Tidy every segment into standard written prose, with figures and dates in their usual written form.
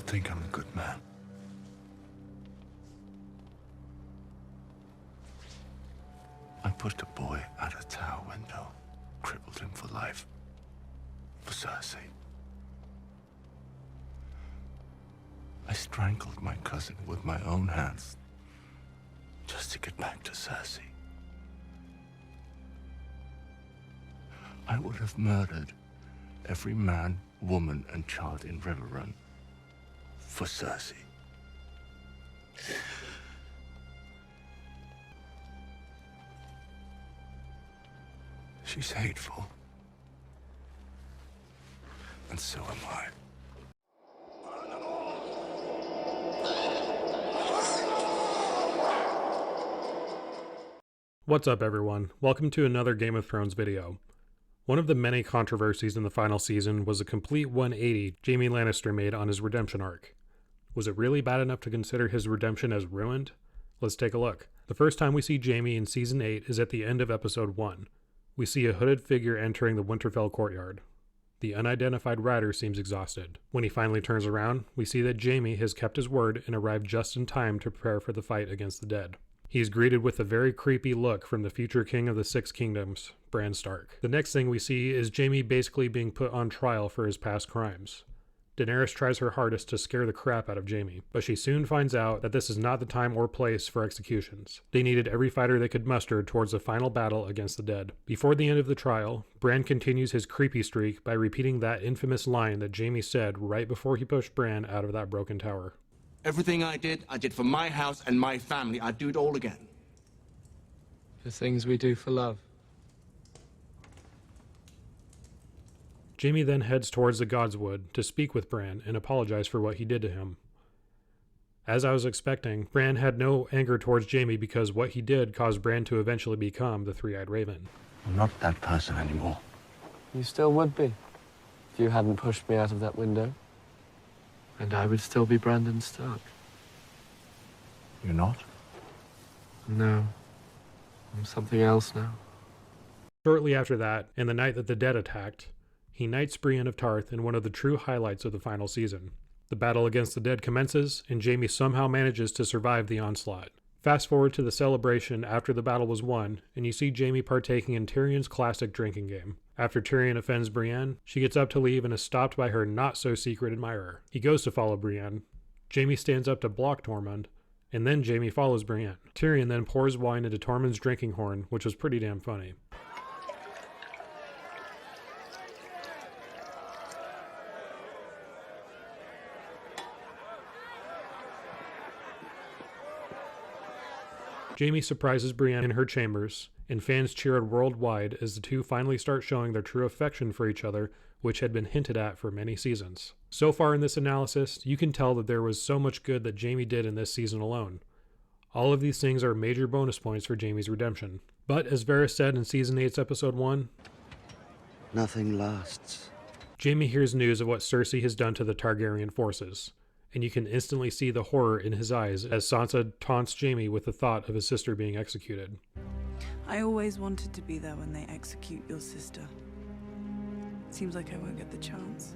think I'm a good man. I pushed a boy out a tower window, crippled him for life. For Cersei. I strangled my cousin with my own hands, just to get back to Cersei. I would have murdered every man, woman, and child in Riverrun for Cersei. She's hateful. And so am I. What's up, everyone? Welcome to another Game of Thrones video. One of the many controversies in the final season was a complete 180 Jaime Lannister made on his redemption arc. Was it really bad enough to consider his redemption as ruined? Let's take a look. The first time we see Jaime in Season 8 is at the end of Episode 1. We see a hooded figure entering the Winterfell courtyard. The unidentified rider seems exhausted. When he finally turns around, we see that Jaime has kept his word and arrived just in time to prepare for the fight against the dead. He is greeted with a very creepy look from the future king of the Six Kingdoms, Bran Stark. The next thing we see is Jaime basically being put on trial for his past crimes. Daenerys tries her hardest to scare the crap out of Jaime, but she soon finds out that this is not the time or place for executions. They needed every fighter they could muster towards the final battle against the dead. Before the end of the trial, Bran continues his creepy streak by repeating that infamous line that Jaime said right before he pushed Bran out of that broken tower. Everything I did for my house and my family. I'd do it all again. The things we do for love. Jaime then heads towards the Godswood to speak with Bran and apologize for what he did to him. As I was expecting, Bran had no anger towards Jaime because what he did caused Bran to eventually become the Three-Eyed Raven. I'm not that person anymore. You still would be, if you hadn't pushed me out of that window. And I would still be Brandon Stark. You're not? No. I'm something else now. Shortly after that, and the night that the dead attacked, he knights Brienne of Tarth in one of the true highlights of the final season. The battle against the dead commences, and Jaime somehow manages to survive the onslaught. Fast forward to the celebration after the battle was won, and you see Jaime partaking in Tyrion's classic drinking game. After Tyrion offends Brienne, she gets up to leave and is stopped by her not-so-secret admirer. He goes to follow Brienne. Jaime stands up to block Tormund, and then Jaime follows Brienne. Tyrion then pours wine into Tormund's drinking horn, which was pretty damn funny. Jaime surprises Brienne in her chambers, and fans cheered worldwide as the two finally start showing their true affection for each other, which had been hinted at for many seasons. So far in this analysis, you can tell that there was so much good that Jaime did in this season alone. All of these things are major bonus points for Jaime's redemption. But as Varys said in Season 8's Episode 1, nothing lasts. Jaime hears news of what Cersei has done to the Targaryen forces, and you can instantly see the horror in his eyes as Sansa taunts Jaime with the thought of his sister being executed. I always wanted to be there when they execute your sister. Seems like I won't get the chance.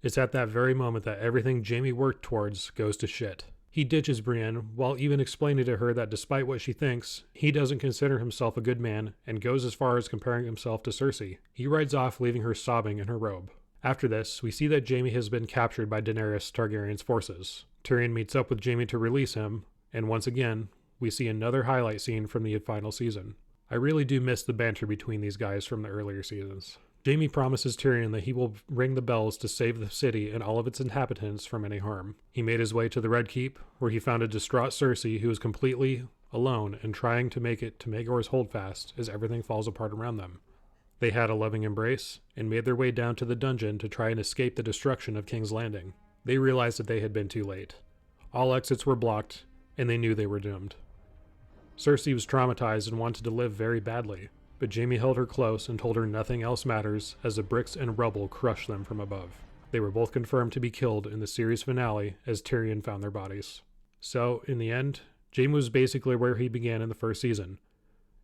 It's at that very moment that everything Jaime worked towards goes to shit. He ditches Brienne, while even explaining to her that despite what she thinks, he doesn't consider himself a good man, and goes as far as comparing himself to Cersei. He rides off, leaving her sobbing in her robe. After this, we see that Jaime has been captured by Daenerys Targaryen's forces. Tyrion meets up with Jaime to release him, and once again, we see another highlight scene from the final season. I really do miss the banter between these guys from the earlier seasons. Jaime promises Tyrion that he will ring the bells to save the city and all of its inhabitants from any harm. He made his way to the Red Keep, where he found a distraught Cersei who is completely alone and trying to make it to Maegor's Holdfast as everything falls apart around them. They had a loving embrace and made their way down to the dungeon to try and escape the destruction of King's Landing. They realized that they had been too late. All exits were blocked, and they knew they were doomed. Cersei was traumatized and wanted to live very badly, but Jaime held her close and told her nothing else matters as the bricks and rubble crushed them from above. They were both confirmed to be killed in the series finale as Tyrion found their bodies. So, in the end, Jaime was basically where he began in the first season.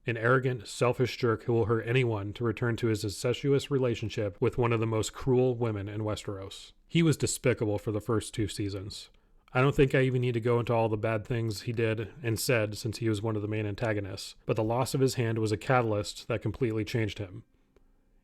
an arrogant, selfish jerk who will hurt anyone to return to his incestuous relationship with one of the most cruel women in Westeros. He was despicable for the first 2 seasons. I don't think I even need to go into all the bad things he did and said since he was one of the main antagonists, but the loss of his hand was a catalyst that completely changed him.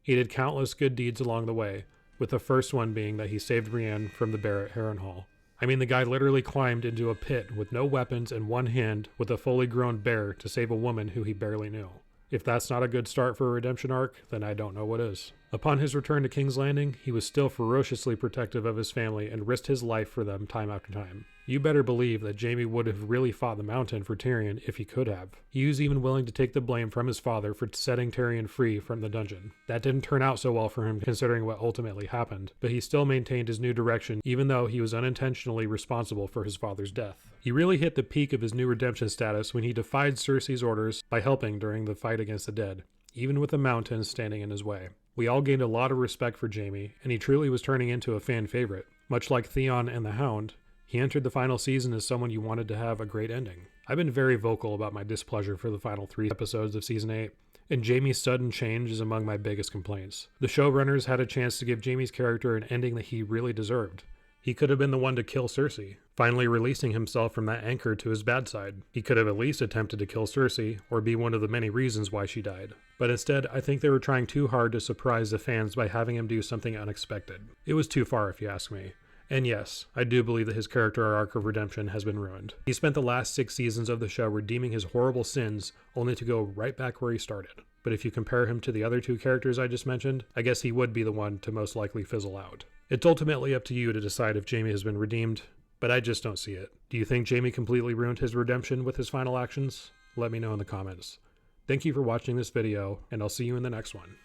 He did countless good deeds along the way, with the first one being that he saved Brienne from the bear at Harrenhal. I mean, the guy literally climbed into a pit with no weapons and one hand with a fully grown bear to save a woman who he barely knew. If that's not a good start for a redemption arc, then I don't know what is. Upon his return to King's Landing, he was still ferociously protective of his family and risked his life for them time after time. You better believe that Jaime would have really fought the Mountain for Tyrion if he could have. He was even willing to take the blame from his father for setting Tyrion free from the dungeon. That didn't turn out so well for him considering what ultimately happened, but he still maintained his new direction even though he was unintentionally responsible for his father's death. He really hit the peak of his new redemption status when he defied Cersei's orders by helping during the fight against the dead, even with the Mountain standing in his way. We all gained a lot of respect for Jaime, and he truly was turning into a fan favorite. Much like Theon and the Hound, he entered the final season as someone you wanted to have a great ending. I've been very vocal about my displeasure for the final 3 episodes of Season 8, and Jaime's sudden change is among my biggest complaints. The showrunners had a chance to give Jaime's character an ending that he really deserved. He could have been the one to kill Cersei, finally releasing himself from that anchor to his bad side. He could have at least attempted to kill Cersei, or be one of the many reasons why she died. But instead, I think they were trying too hard to surprise the fans by having him do something unexpected. It was too far if you ask me. And yes, I do believe that his character arc of redemption has been ruined. He spent the last 6 seasons of the show redeeming his horrible sins, only to go right back where he started. But if you compare him to the other 2 characters I just mentioned, I guess he would be the one to most likely fizzle out. It's ultimately up to you to decide if Jaime has been redeemed, but I just don't see it. Do you think Jaime completely ruined his redemption with his final actions? Let me know in the comments. Thank you for watching this video, and I'll see you in the next one.